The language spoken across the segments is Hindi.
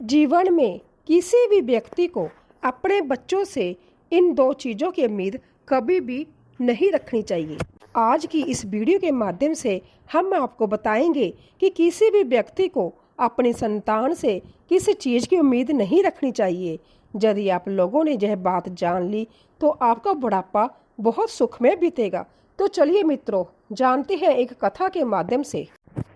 जीवन में किसी भी व्यक्ति को अपने बच्चों से इन दो चीज़ों की उम्मीद कभी भी नहीं रखनी चाहिए। आज की इस वीडियो के माध्यम से हम आपको बताएंगे कि किसी भी व्यक्ति को अपनी संतान से किस चीज़ की उम्मीद नहीं रखनी चाहिए। यदि आप लोगों ने यह बात जान ली तो आपका बुढ़ापा बहुत सुखमय बीतेगा। तो चलिए मित्रों, जानते हैं एक कथा के माध्यम से।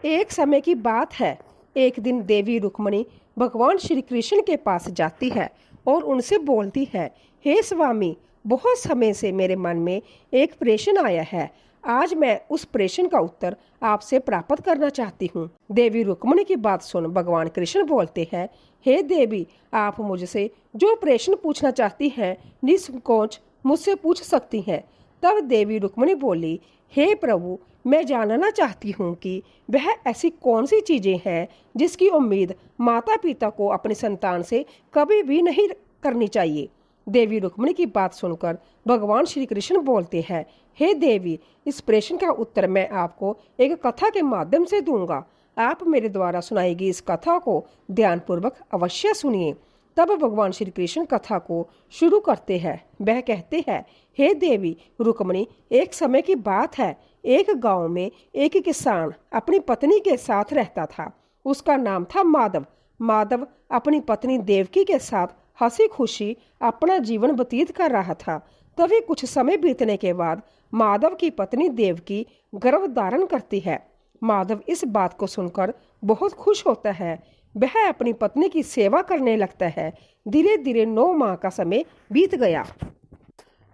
एक समय की बात है, एक दिन देवी रुक्मिणी भगवान श्री कृष्ण के पास जाती है और उनसे बोलती है, हे स्वामी, बहुत समय से मेरे मन में एक प्रश्न आया है। आज मैं उस प्रश्न का उत्तर आपसे प्राप्त करना चाहती हूँ। देवी रुक्मिणी की बात सुन भगवान कृष्ण बोलते हैं, हे देवी, आप मुझसे जो प्रश्न पूछना चाहती हैं निसंकोच मुझसे पूछ सकती हैं। तब देवी रुक्मिणी बोली, हे प्रभु, मैं जानना चाहती हूँ कि वह ऐसी कौन सी चीजें हैं जिसकी उम्मीद माता पिता को अपनी संतान से कभी भी नहीं करनी चाहिए। देवी रुक्मिणी की बात सुनकर भगवान श्री कृष्ण बोलते हैं, हे देवी, इस प्रश्न का उत्तर मैं आपको एक कथा के माध्यम से दूंगा। आप मेरे द्वारा सुनाई गई इस कथा को ध्यानपूर्वक अवश्य सुनिए। तब भगवान श्री कृष्ण कथा को शुरू करते हैं। वह कहते हैं, हे देवी रुक्मिणी, एक समय की बात है, एक गांव में एक किसान अपनी पत्नी के साथ रहता था। उसका नाम था माधव। माधव अपनी पत्नी देवकी के साथ हंसी खुशी अपना जीवन व्यतीत कर रहा था। तभी कुछ समय बीतने के बाद माधव की पत्नी देवकी गर्भ धारण करती है। माधव इस बात को सुनकर बहुत खुश होता है। वह अपनी पत्नी की सेवा करने लगता है। धीरे धीरे 9 माह का समय बीत गया।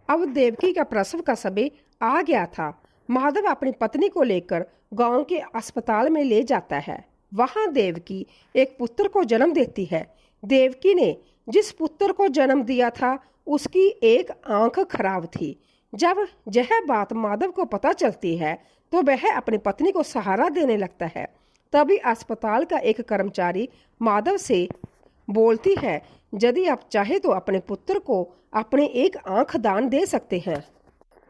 अब देवकी का प्रसव का समय आ गया था। माधव अपनी पत्नी को लेकर गांव के अस्पताल में ले जाता है। वहां देवकी एक पुत्र को जन्म देती है। देवकी ने जिस पुत्र को जन्म दिया था उसकी एक आंख खराब थी। जब यह बात माधव को पता चलती है तो वह अपनी पत्नी को सहारा देने लगता है। तभी अस्पताल का एक कर्मचारी माधव से बोलती है, यदि आप चाहे तो अपने पुत्र को अपने एक आंख दान दे सकते हैं।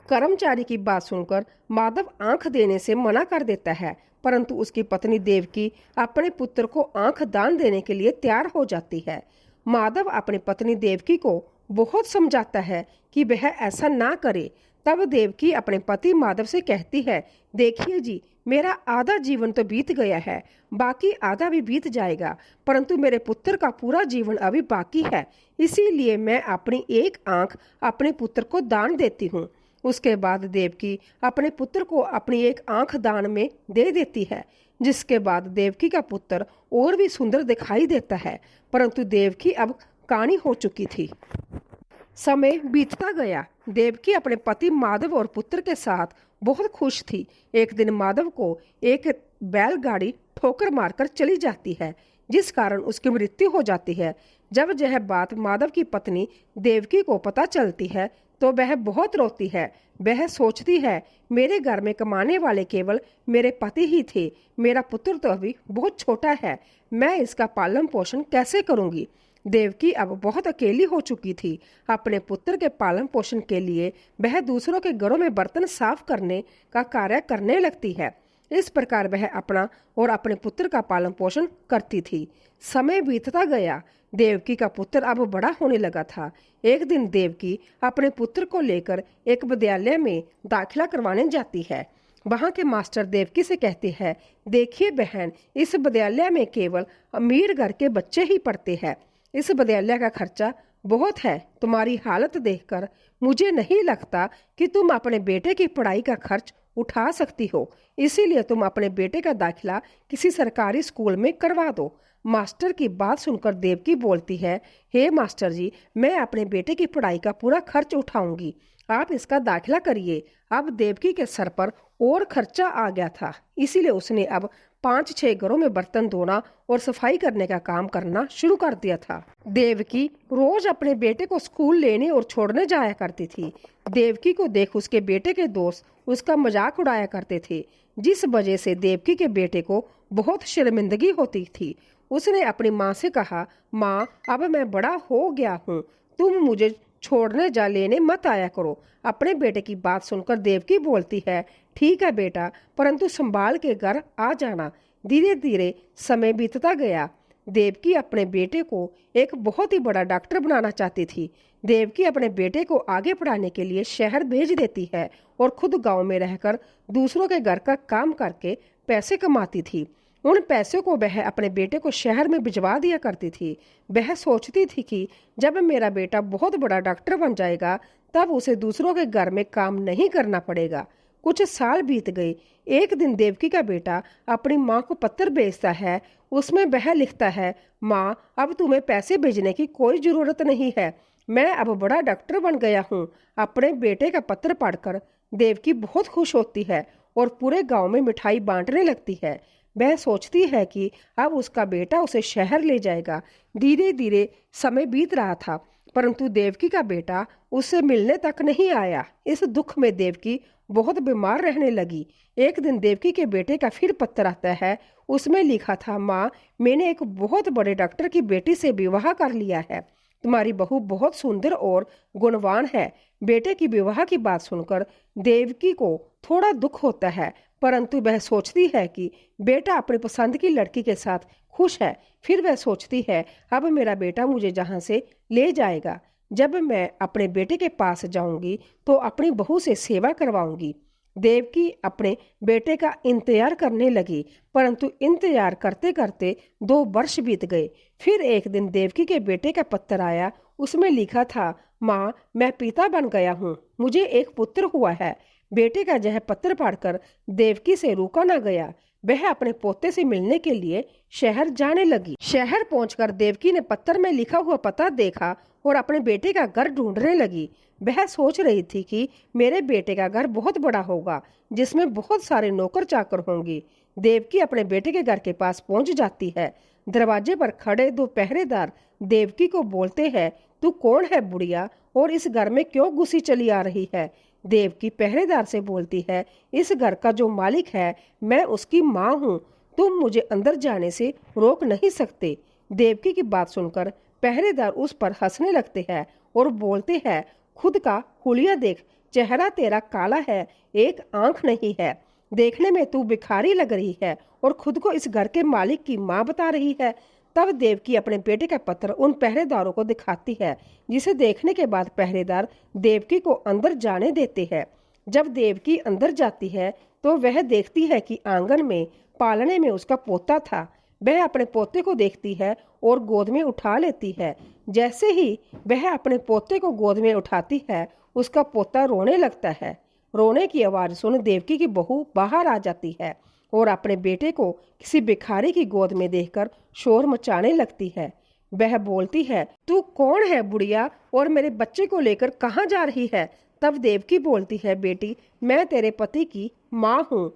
कर्मचारी की बात सुनकर माधव आंख देने से मना कर देता है, परंतु उसकी पत्नी देवकी अपने पुत्र को आंख दान देने के लिए तैयार हो जाती है। माधव अपनी पत्नी देवकी को बहुत समझाता है कि वह ऐसा ना करे। तब देवकी अपने पति माधव से कहती है, देखिए जी, मेरा आधा जीवन तो बीत गया है, बाकी आधा भी बीत जाएगा, परंतु मेरे पुत्र का पूरा जीवन अभी बाकी है। इसीलिए मैं अपनी एक आंख अपने पुत्र को दान देती हूँ। उसके बाद देवकी अपने पुत्र को अपनी एक आंख दान में दे देती है, जिसके बाद देवकी का पुत्र और भी सुंदर दिखाई देता है। परंतु देवकी अब काणी हो चुकी थी। समय बीतता गया। देवकी अपने पति माधव और पुत्र के साथ बहुत खुश थी। एक दिन माधव को एक बैलगाड़ी ठोकर मारकर चली जाती है, जिस कारण उसकी मृत्यु हो जाती है। जब यह बात माधव की पत्नी देवकी को पता चलती है तो वह बहुत रोती है। वह सोचती है, मेरे घर में कमाने वाले केवल मेरे पति ही थे। मेरा पुत्र तो अभी बहुत छोटा है, मैं इसका पालन पोषण कैसे करूंगी। देवकी अब बहुत अकेली हो चुकी थी। अपने पुत्र के पालन पोषण के लिए वह दूसरों के घरों में बर्तन साफ करने का कार्य करने लगती है। इस प्रकार वह अपना और अपने पुत्र का पालन पोषण करती थी। समय बीतता गया। देवकी का पुत्र अब बड़ा होने लगा था। एक दिन देवकी अपने पुत्र को लेकर एक विद्यालय में दाखिला करवाने जाती है। वहां के मास्टर देवकी से कहते हैं, देखिए बहन, इस विद्यालय में केवल अमीर घर के बच्चे ही पढ़ते हैं। इस विद्यालय का खर्चा बहुत है। तुम्हारी हालत देखकर मुझे नहीं लगता कि तुम अपने बेटे की पढ़ाई का खर्च उठा सकती हो। इसीलिए तुम अपने बेटे का दाखिला किसी सरकारी स्कूल में करवा दो। मास्टर की बात सुनकर देवकी बोलती है, हे मास्टर जी, मैं अपने बेटे की पढ़ाई का पूरा खर्च उठाऊंगी, आप इसका दाखिला करिए। अब देवकी के सर पर और खर्चा आ गया था, इसीलिए उसने अब 5-6 घरों में बर्तन धोना और सफाई करने का काम करना शुरू कर दिया था। देवकी रोज अपने बेटे को स्कूल लेने और छोड़ने जाया करती थी। देवकी को देख उसके बेटे के दोस्त उसका मजाक उड़ाया करते थे, जिस वजह से देवकी के बेटे को बहुत शर्मिंदगी होती थी। उसने अपनी माँ से कहा, माँ, अब मैं बड़ा हो गया हूँ, तुम मुझे छोड़ने जा लेने मत आया करो। अपने बेटे की बात सुनकर देवकी बोलती है, ठीक है बेटा, परंतु संभाल के घर आ जाना। धीरे धीरे समय बीतता गया। देवकी अपने बेटे को एक बहुत ही बड़ा डॉक्टर बनाना चाहती थी। देवकी अपने बेटे को आगे पढ़ाने के लिए शहर भेज देती है और खुद गांव में रहकर दूसरों के घर का काम करके पैसे कमाती थी। उन पैसों को वह अपने बेटे को शहर में भिजवा दिया करती थी। वह सोचती थी कि जब मेरा बेटा बहुत बड़ा डॉक्टर बन जाएगा तब उसे दूसरों के घर में काम नहीं करना पड़ेगा। कुछ साल बीत गए। एक दिन देवकी का बेटा अपनी माँ को पत्र भेजता है। उसमें वह लिखता है, माँ, अब तुम्हें पैसे भेजने की कोई जरूरत नहीं है, मैं अब बड़ा डॉक्टर बन गया हूँ। अपने बेटे का पत्र पढ़कर देवकी बहुत खुश होती है और पूरे गांव में मिठाई बांटने लगती है। वह सोचती है कि अब उसका बेटा उसे शहर ले जाएगा। धीरे धीरे समय बीत रहा था, परंतु देवकी का बेटा उससे मिलने तक नहीं आया। इस दुख में देवकी बहुत बीमार रहने लगी। एक दिन देवकी के बेटे का फिर पत्र आता है। उसमें लिखा था, माँ, मैंने एक बहुत बड़े डॉक्टर की बेटी से विवाह कर लिया है। तुम्हारी बहू बहुत सुंदर और गुणवान है। बेटे की विवाह की बात सुनकर देवकी को थोड़ा दुख होता है, परंतु वह सोचती है कि बेटा अपनी पसंद की लड़की के साथ खुश है। फिर वह सोचती है, अब मेरा बेटा मुझे जहाँ से ले जाएगा, जब मैं अपने बेटे के पास जाऊंगी तो अपनी बहू से सेवा करवाऊंगी। देवकी अपने बेटे का इंतजार करने लगी, परंतु इंतजार करते करते 2 वर्ष बीत गए। फिर एक दिन देवकी के बेटे का पत्र आया। उसमें लिखा था, माँ, मैं पिता बन गया हूँ, मुझे एक पुत्र हुआ है। बेटे का यह पत्र पढ़कर देवकी से रुका न गया। वह अपने पोते से मिलने के लिए शहर जाने लगी। शहर पहुंचकर देवकी ने पत्र में लिखा हुआ पता देखा और अपने बेटे का घर ढूंढने लगी। वह सोच रही थी कि मेरे बेटे का घर बहुत बड़ा होगा, जिसमें बहुत सारे नौकर चाकर होंगी। देवकी अपने बेटे के घर के पास पहुंच जाती है। दरवाजे पर खड़े 2 पहरेदार देवकी को बोलते हैं, तू कौन है बुढ़िया, और इस घर में क्यों घुसी चली आ रही है? देवकी पहरेदार से बोलती है, इस घर का जो मालिक है मैं उसकी माँ हूँ, तुम मुझे अंदर जाने से रोक नहीं सकते। देवकी की बात सुनकर पहरेदार उस पर हंसने लगते हैं और बोलते हैं, खुद का हुलिया देख, चेहरा तेरा काला है, एक आंख नहीं है, देखने में तू भिखारी लग रही है और खुद को इस घर के मालिक की माँ बता रही है। तब देवकी अपने बेटे का पत्र उन पहरेदारों को दिखाती है, जिसे देखने के बाद पहरेदार देवकी को अंदर जाने देते हैं। जब देवकी अंदर जाती है तो वह देखती है कि आंगन में पालने में उसका पोता था। वह अपने पोते को देखती है और गोद में उठा लेती है। जैसे ही वह अपने पोते को गोद में उठाती है, उसका पोता रोने लगता है। रोने की आवाज़ सुन देवकी की बहू बाहर आ जाती है और अपने बेटे को किसी भिखारी की गोद में देखकर शोर मचाने लगती है। वह बोलती है, तू कौन है बुढ़िया, और मेरे बच्चे को लेकर कहाँ जा रही है? तब देवकी बोलती है, बेटी, मैं तेरे पति की माँ हूँ,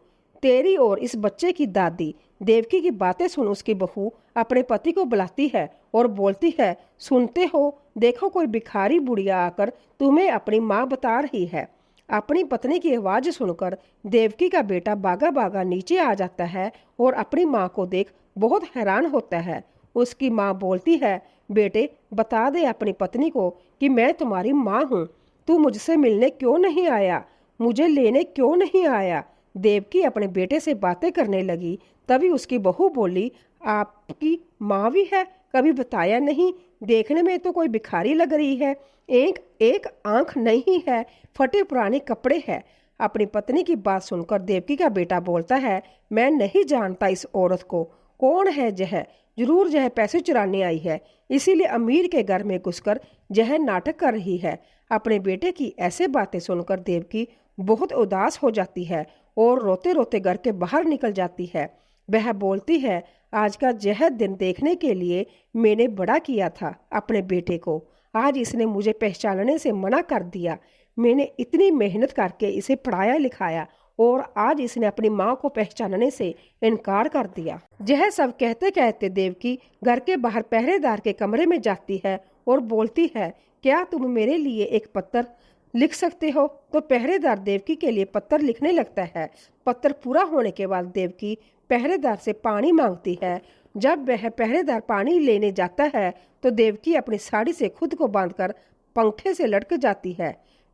तेरी और इस बच्चे की दादी। देवकी की बातें सुन उसकी बहू अपने पति को बुलाती है और बोलती है, सुनते हो, देखो कोई भिखारी बुढ़िया आकर तुम्हें अपनी माँ बता रही है। अपनी पत्नी की आवाज़ सुनकर देवकी का बेटा भागा भागा नीचे आ जाता है और अपनी माँ को देख बहुत हैरान होता है। उसकी माँ बोलती है, बेटे, बता दे अपनी पत्नी को कि मैं तुम्हारी माँ हूँ, तू मुझसे मिलने क्यों नहीं आया, मुझे लेने क्यों नहीं आया? देवकी अपने बेटे से बातें करने लगी। तभी उसकी बहू बोली, आपकी माँ भी है, कभी बताया नहीं, देखने में तो कोई भिखारी लग रही है, एक आंख नहीं है, फटे पुराने कपड़े हैं। अपनी पत्नी की बात सुनकर देवकी का बेटा बोलता है, मैं नहीं जानता इस औरत को, कौन है यह? जरूर यह पैसे चुराने आई है, इसीलिए अमीर के घर में घुसकर यह नाटक कर रही है। अपने बेटे की ऐसे बातें सुनकर देवकी बहुत उदास हो जाती है और रोते रोते घर के बाहर निकल जाती है। वह बोलती है, आज का यह दिन देखने के लिए मैंने बड़ा किया था अपने बेटे को, आज इसने मुझे पहचानने से मना कर दिया। मैंने इतनी मेहनत करके इसे पढ़ाया लिखाया और आज इसने अपनी माँ को पहचानने से इनकार कर दिया। यह सब कहते कहते देवकी घर के बाहर पहरेदार के कमरे में जाती है और बोलती है, क्या तुम मेरे लिए एक पत्र लिख सकते हो? तो पहरेदार देवकी के लिए पत्र लिखने लगता है। पत्र पूरा होने के बाद देवकी पहरेदार से पानी मांगती है। जब वह पहरेदार पानी लेने जाता है तो देवकी अपनी साड़ी से खुद को बांधकर पंखे से लटक जाती है।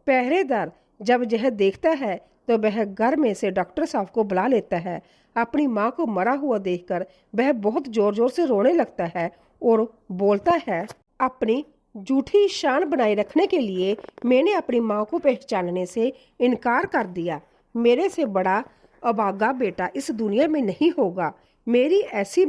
पहरेदार जब यह देखता है तो वह घर में से डॉक्टर साहब को बुला लेता है। अपनी माँ को मरा हुआ देखकर वह बहुत जोर जोर से रोने लगता है और बोलता है, अपनी झूठी शान बनाए रखने के लिए मैंने अपनी माँ को पहचानने से इनकार कर दिया। मेरे से बड़ा अभागा बेटा इस दुनिया में नहीं होगा। मेरी ऐसी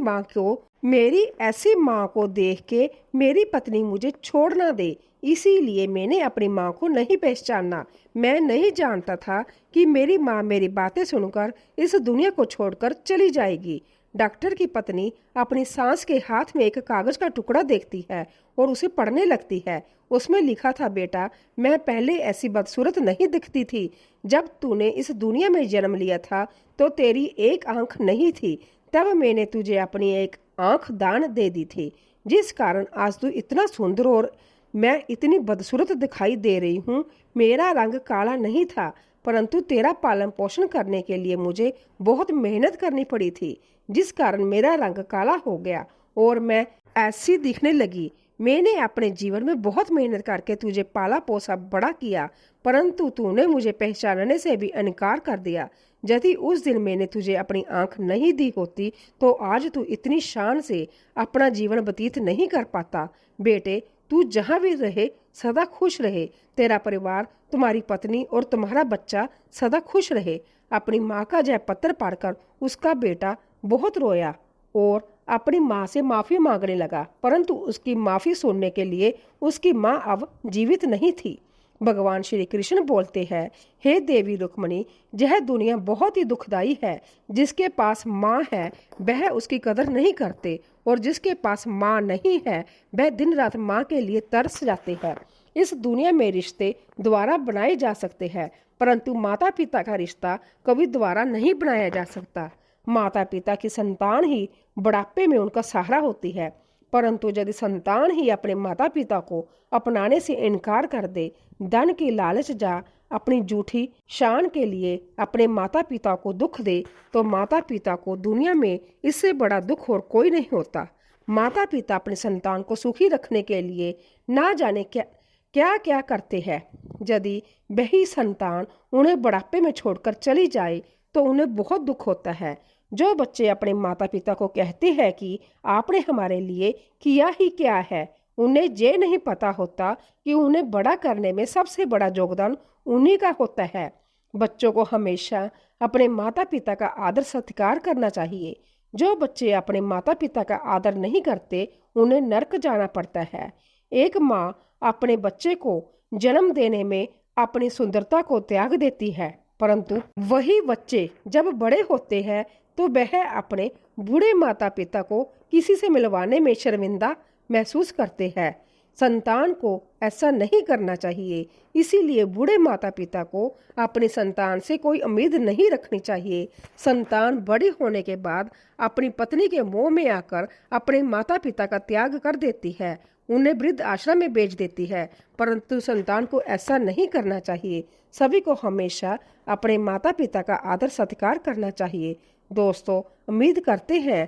माँ को देख के मेरी पत्नी मुझे छोड़ ना दे, इसीलिए मैंने अपनी माँ को नहीं पहचाना। मैं नहीं जानता था कि मेरी माँ मेरी बातें सुनकर इस दुनिया को छोड़कर चली जाएगी। डॉक्टर की पत्नी अपनी सास के हाथ में एक कागज का टुकड़ा देखती है और उसे पढ़ने लगती है। उसमें लिखा था, बेटा मैं पहले ऐसी बदसूरत नहीं दिखती थी। जब तूने इस दुनिया में जन्म लिया था तो तेरी एक आंख नहीं थी, तब मैंने तुझे अपनी एक आंख दान दे दी थी, जिस कारण आज तू इतना सुंदर और मैं इतनी बदसूरत दिखाई दे रही हूँ। मेरा रंग काला नहीं था, परंतु तेरा पालन पोषण करने के लिए मुझे बहुत मेहनत करनी पड़ी थी, जिस कारण मेरा रंग काला हो गया और मैं ऐसी दिखने लगी। मैंने अपने जीवन में बहुत मेहनत करके तुझे पाला पोसा बड़ा किया, परंतु तूने मुझे पहचानने से भी इनकार कर दिया। यदि उस दिन मैंने तुझे अपनी आंख नहीं दी होती तो आज तू इतनी शान से अपना जीवन व्यतीत नहीं कर पाता। बेटे तू जहाँ भी रहे सदा खुश रहे, तेरा परिवार, तुम्हारी पत्नी और तुम्हारा बच्चा सदा खुश रहे। अपनी माँ का जय पत्र पढ़कर उसका बेटा बहुत रोया और अपनी माँ से माफ़ी मांगने लगा, परंतु उसकी माफ़ी सुनने के लिए उसकी माँ अब जीवित नहीं थी। भगवान श्री कृष्ण बोलते हैं, हे देवी रुक्मणी, यह दुनिया बहुत ही दुखदाई है। जिसके पास माँ है वह उसकी कदर नहीं करते और जिसके पास माँ नहीं है वह दिन रात माँ के लिए तरस जाते हैं। इस दुनिया में रिश्ते द्वारा बनाए जा सकते हैं, परंतु माता पिता का रिश्ता कभी द्वारा नहीं बनाया जा सकता। माता पिता की संतान ही बुढ़ापे में उनका सहारा होती है, परंतु यदि संतान ही अपने माता पिता को अपनाने से इनकार कर दे, धन की लालच जा अपनी झूठी शान के लिए अपने माता पिता को दुख दे, तो माता पिता को दुनिया में इससे बड़ा दुख और कोई नहीं होता। माता पिता अपने संतान को सुखी रखने के लिए ना जाने क्या क्या करते हैं। यदि वही संतान उन्हें बुढ़ापे में छोड़कर चली जाए तो उन्हें बहुत दुख होता है। जो बच्चे अपने माता पिता को कहते हैं कि आपने हमारे लिए किया ही क्या है, उन्हें ये नहीं पता होता कि उन्हें बड़ा करने में सबसे बड़ा योगदान उन्हीं का होता है। बच्चों को हमेशा अपने माता पिता का आदर सत्कार करना चाहिए। जो बच्चे अपने माता पिता का आदर नहीं करते उन्हें नरक जाना पड़ता है। एक माँ अपने बच्चे को जन्म देने में अपनी सुंदरता को त्याग देती है, परंतु वही बच्चे जब बड़े होते हैं तो वह अपने बूढ़े माता पिता को किसी से मिलवाने में शर्मिंदा महसूस करते हैं। संतान को ऐसा नहीं करना चाहिए, इसीलिए बूढ़े माता पिता को अपनी संतान से कोई उम्मीद नहीं रखनी चाहिए। संतान बड़ी होने के बाद अपनी पत्नी के मोह में आकर अपने माता पिता का त्याग कर देती है, उन्हें वृद्ध आश्रम में भेज देती है, परंतु संतान को ऐसा नहीं करना चाहिए। सभी को हमेशा अपने माता पिता का आदर सत्कार करना चाहिए। दोस्तों, उम्मीद करते हैं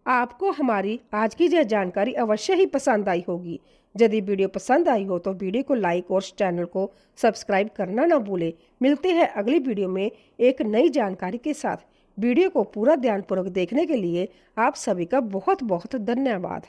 आपको हमारी आज की यह जानकारी अवश्य ही पसंद आई होगी। यदि वीडियो पसंद आई हो तो वीडियो को लाइक और चैनल को सब्सक्राइब करना ना भूलें। मिलते हैं अगली वीडियो में एक नई जानकारी के साथ। वीडियो को पूरा ध्यानपूर्वक देखने के लिए आप सभी का बहुत बहुत धन्यवाद।